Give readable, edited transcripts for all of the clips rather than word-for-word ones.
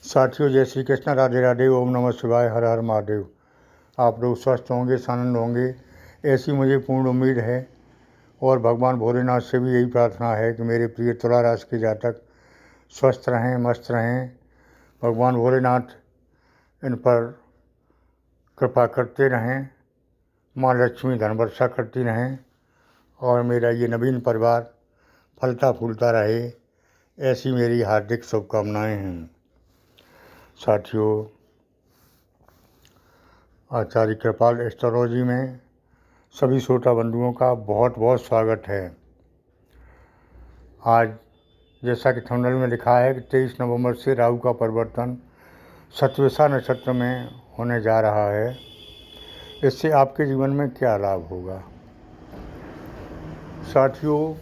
साथियों, जय श्री कृष्ण, राधे राधे, ओम नमः शिवाय, हर हर महादेव। आप लोग स्वस्थ होंगे, आनंद होंगे, ऐसी मुझे पूर्ण उम्मीद है। और भगवान भोलेनाथ से भी यही प्रार्थना है कि मेरे प्रिय तुला राशि के जातक स्वस्थ रहें, मस्त रहें। भगवान भोलेनाथ इन पर कृपा करते रहें, माँ लक्ष्मी धन वर्षा करती रहें और मेरा ये नवीन परिवार फलता फूलता रहे, ऐसी मेरी हार्दिक शुभकामनाएं हैं। साथियों, आचार्य कृपाल एस्ट्रोलॉजी में सभी श्रोता बंधुओं का बहुत बहुत स्वागत है। आज जैसा कि थंबनेल में लिखा है कि 23 नवंबर से राहु का परिवर्तन शतभिषा नक्षत्र में होने जा रहा है। इससे आपके जीवन में क्या लाभ होगा? साथियों,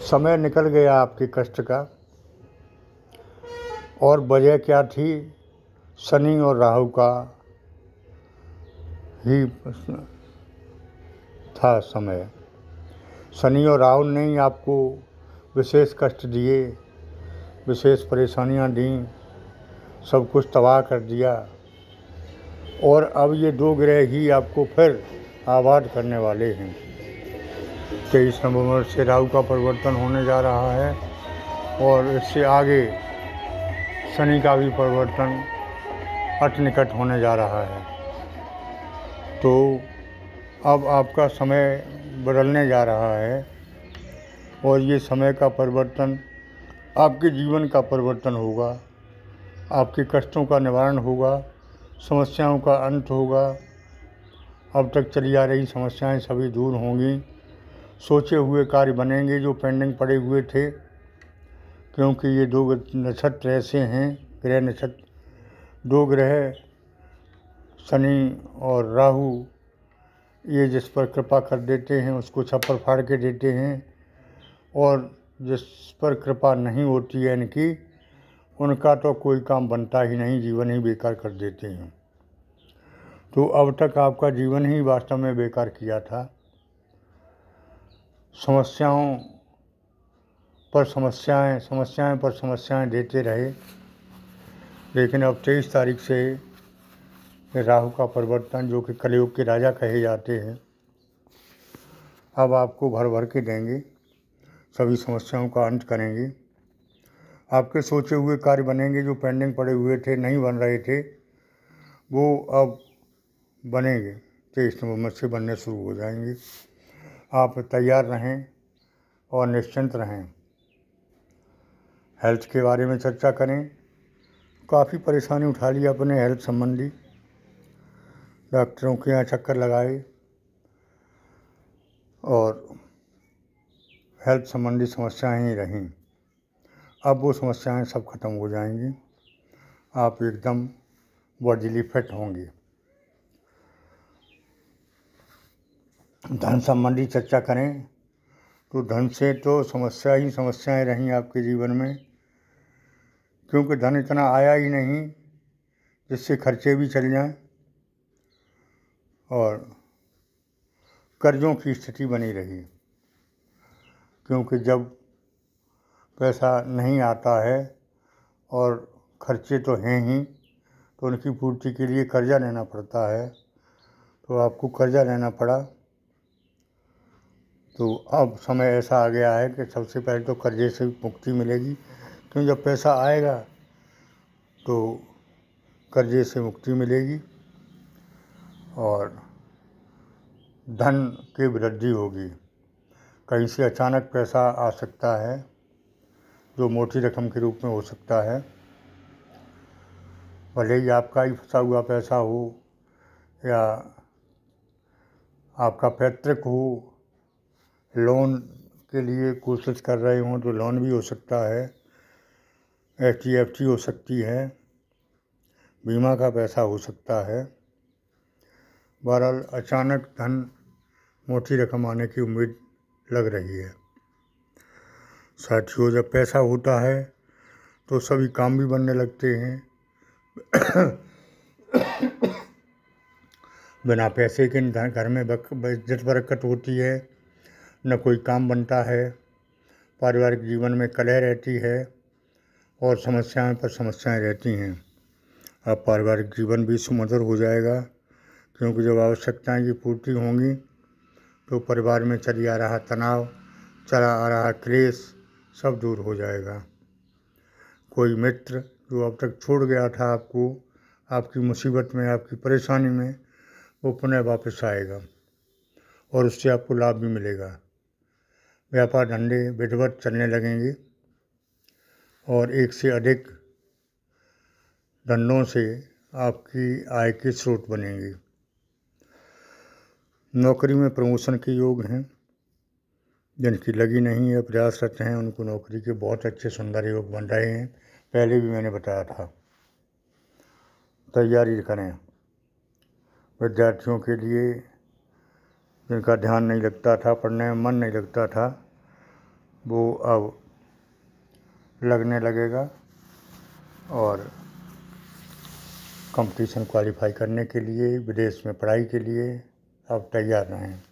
समय निकल गया आपके कष्ट का, और वजह क्या थी? शनि और राहु का ही था समय। शनि और राहु ने ही आपको विशेष कष्ट दिए, विशेष परेशानियां दी, सब कुछ तबाह कर दिया। और अब ये दो ग्रह ही आपको फिर आबाद करने वाले हैं। 23 नवंबर से राहु का परिवर्तन होने जा रहा है और इससे आगे शनि का भी परिवर्तन अति निकट होने जा रहा है। तो अब आपका समय बदलने जा रहा है और ये समय का परिवर्तन आपके जीवन का परिवर्तन होगा, आपके कष्टों का निवारण होगा, समस्याओं का अंत होगा। अब तक चली आ रही समस्याएं सभी दूर होंगी, सोचे हुए कार्य बनेंगे जो पेंडिंग पड़े हुए थे। क्योंकि ये दो नक्षत्र ऐसे हैं, ग्रह नक्षत्र, दो ग्रह शनि और राहु, ये जिस पर कृपा कर देते हैं उसको छप्पर फाड़ के देते हैं, और जिस पर कृपा नहीं होती है इनकी, उनका तो कोई काम बनता ही नहीं, जीवन ही बेकार कर देते हैं। तो अब तक आपका जीवन ही वास्तव में बेकार किया था। समस्याओं पर समस्याएं, समस्याएं पर समस्याएं देते रहे। लेकिन अब 23 तारीख से राहु का परिवर्तन, जो कि कलयुग के राजा कहे जाते हैं, अब आपको भर भर के देंगे, सभी समस्याओं का अंत करेंगे। आपके सोचे हुए कार्य बनेंगे, जो पेंडिंग पड़े हुए थे, नहीं बन रहे थे, वो अब बनेंगे। 23 नवंबर से बनने शुरू हो जाएंगे। आप तैयार रहें और निश्चिंत रहें। हेल्थ के बारे में चर्चा करें। काफ़ी परेशानी उठा ली अपने हेल्थ संबंधी, डॉक्टरों के यहाँ चक्कर लगाए और हेल्थ संबंधी समस्याएं ही रहीं। अब वो समस्याएं सब खत्म हो जाएंगी, आप एकदम बॉडीली फिट होंगे। धन संबंधी चर्चा करें तो धन से तो समस्या ही समस्याएं रहीं आपके जीवन में, क्योंकि धन इतना आया ही नहीं जिससे खर्चे भी चल जाएं, और कर्जों की स्थिति बनी रही। क्योंकि जब पैसा नहीं आता है और खर्चे तो हैं ही, तो उनकी पूर्ति के लिए कर्जा लेना पड़ता है। तो आपको कर्जा लेना पड़ा। तो अब समय ऐसा आ गया है कि सबसे पहले तो कर्जे से मुक्ति मिलेगी, क्योंकि जब पैसा आएगा तो कर्जे से मुक्ति मिलेगी और धन की वृद्धि होगी। कहीं से अचानक पैसा आ सकता है, जो मोटी रकम के रूप में हो सकता है। भले ही आपका ही फंसा हुआ पैसा हो या आपका पैतृक हो, लोन के लिए कोशिश कर रहे हों तो लोन भी हो सकता है, HDFC हो सकती है, बीमा का पैसा हो सकता है। बहरहाल अचानक धन, मोटी रकम आने की उम्मीद लग रही है। साथियों, जब पैसा होता है तो सभी काम भी बनने लगते हैं। बिना पैसे के घर में इज्जत बरकत होती है, न कोई काम बनता है, पारिवारिक जीवन में कलह रहती है और समस्याएं पर समस्याएं रहती हैं। अब पारिवारिक जीवन भी सुमधुर हो जाएगा, क्योंकि जब आवश्यकताएं की पूर्ति होंगी तो परिवार में चली आ रहा तनाव, चला आ रहा क्लेश सब दूर हो जाएगा। कोई मित्र जो अब तक छोड़ गया था आपको, आपकी मुसीबत में, आपकी परेशानी में, वो पुनः वापस आएगा और उससे आपको लाभ भी मिलेगा। व्यापार धंधे विधिवत चलने लगेंगे और एक से अधिक धंधों से आपकी आय के स्रोत बनेंगे। नौकरी में प्रमोशन के योग हैं। जिनकी लगी नहीं है, प्रयासरत हैं, उनको नौकरी के बहुत अच्छे सुंदर योग बन रहे हैं। पहले भी मैंने बताया था, तैयारी करें। विद्यार्थियों के लिए जिनका ध्यान नहीं लगता था, पढ़ने में मन नहीं लगता था, वो अब लगने लगेगा और कंपटीशन क्वालिफाई करने के लिए, विदेश में पढ़ाई के लिए अब तैयार रहें।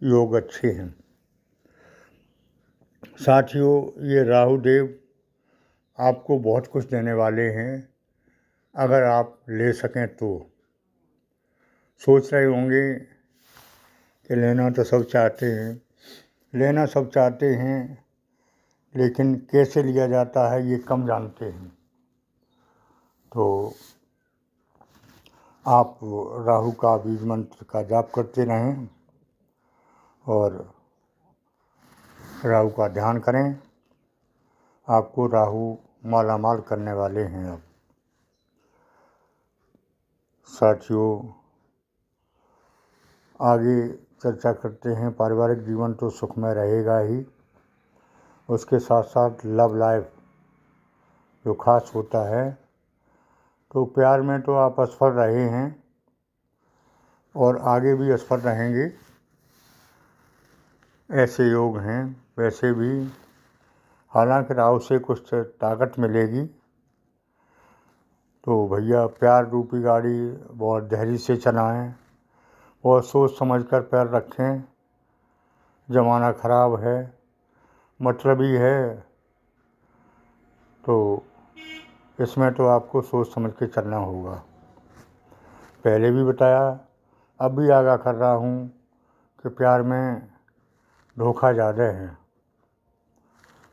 योग अच्छे हैं। साथियों, ये राहु देव आपको बहुत कुछ देने वाले हैं, अगर आप ले सकें तो। सोच रहे होंगे कि लेना तो सब चाहते हैं, लेकिन कैसे लिया जाता है ये कम जानते हैं। तो आप राहु का बीज मंत्र का जाप करते रहें और राहु का ध्यान करें। आपको राहु मालामाल करने वाले हैं। अब साथियों, आगे चर्चा करते हैं। पारिवारिक जीवन तो सुखमय रहेगा ही, उसके साथ साथ लव लाइफ जो खास होता है। तो प्यार में तो आप असफल रहे हैं और आगे भी असफल रहेंगे, ऐसे योग हैं। वैसे भी हालांकि राहु से कुछ ताकत मिलेगी। तो भैया, प्यार रूपी गाड़ी बहुत धैर्य से चलाएं, बहुत सोच समझ कर पैर रखें। ज़माना ख़राब है, मतलबी है, तो इसमें तो आपको सोच समझ के चलना होगा। पहले भी बताया, अब भी आगाह कर रहा हूँ कि प्यार में धोखा ज़्यादा है,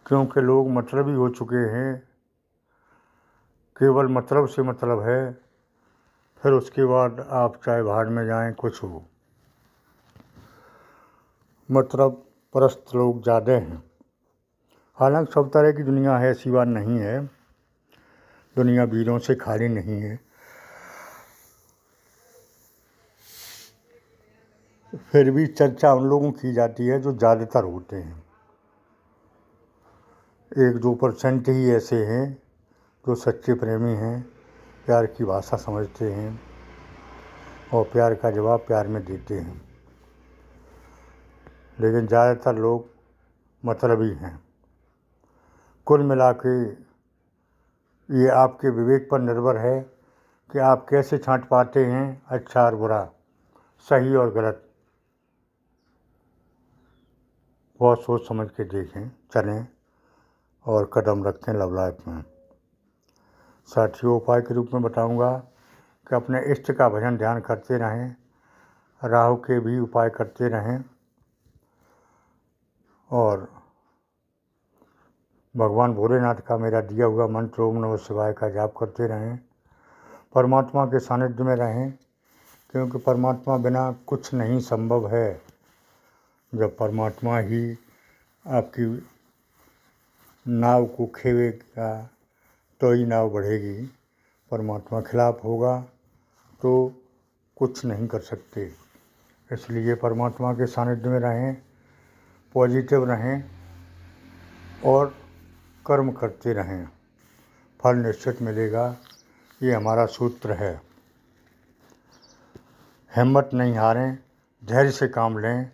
क्योंकि लोग मतलबी हो चुके हैं। केवल मतलब से मतलब है, फिर उसके बाद आप चाहे भाड़ में जाएं, कुछ हो। मतलब परस्त लोग ज़्यादा हैं। हालांकि सब तरह की दुनिया है, ऐसी बात नहीं है। दुनिया वीरों से खाली नहीं है। फिर भी चर्चा उन लोगों की जाती है जो ज़्यादातर होते हैं। 1-2% ही ऐसे हैं जो सच्चे प्रेमी हैं, प्यार की भाषा समझते हैं और प्यार का जवाब प्यार में देते हैं। लेकिन ज़्यादातर लोग मतलबी हैं। कुल मिला के ये आपके विवेक पर निर्भर है कि आप कैसे छांट पाते हैं अच्छा और बुरा, सही और गलत। बहुत सोच समझ के देखें, चलें और कदम रखें लव लाइफ में। साथियों, उपाय के रूप में बताऊंगा कि अपने इष्ट का भजन ध्यान करते रहें, राहु के भी उपाय करते रहें और भगवान भोलेनाथ का मेरा दिया हुआ मंत्र ओम नमः शिवाय का जाप करते रहें। परमात्मा के सानिध्य में रहें, क्योंकि परमात्मा बिना कुछ नहीं संभव है। जब परमात्मा ही आपकी नाव को खेवेगा तो ही नाव बढ़ेगी। परमात्मा खिलाफ होगा तो कुछ नहीं कर सकते। इसलिए परमात्मा के सानिध्य में रहें, पॉजिटिव रहें और कर्म करते रहें, फल निश्चित मिलेगा। ये हमारा सूत्र है। हिम्मत नहीं हारें, धैर्य से काम लें।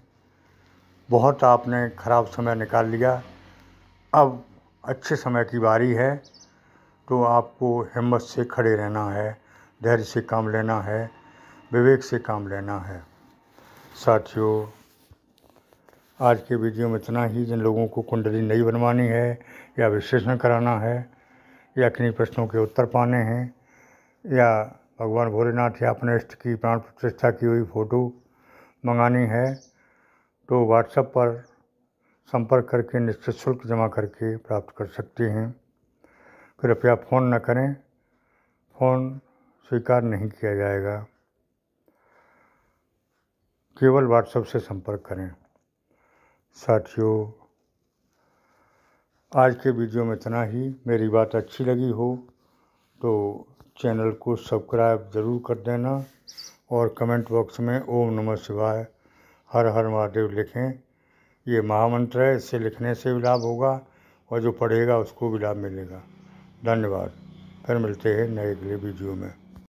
बहुत आपने खराब समय निकाल लिया, अब अच्छे समय की बारी है, तो आपको हिम्मत से खड़े रहना है, धैर्य से काम लेना है, विवेक से काम लेना है। साथियों, आज के वीडियो में इतना ही। जिन लोगों को कुंडली नई बनवानी है या विश्लेषण कराना है या किन्हीं प्रश्नों के उत्तर पाने हैं या भगवान भोलेनाथ या अपने इष्ट की प्राण प्रतिष्ठा की हुई फ़ोटो मंगानी है तो व्हाट्सएप पर संपर्क करके निश्चित शुल्क जमा करके प्राप्त कर सकते हैं। कृपया फ़ोन न करें, फ़ोन स्वीकार नहीं किया जाएगा। केवल व्हाट्सएप से संपर्क करें। साथियों, आज के वीडियो में इतना ही। मेरी बात अच्छी लगी हो तो चैनल को सब्सक्राइब ज़रूर कर देना और कमेंट बॉक्स में ओम नमः शिवाय, हर हर महादेव लिखें। ये महामंत्र है, इससे लिखने से भी लाभ होगा और जो पढ़ेगा उसको भी लाभ मिलेगा। धन्यवाद। फिर मिलते हैं नए अगले वीडियो में।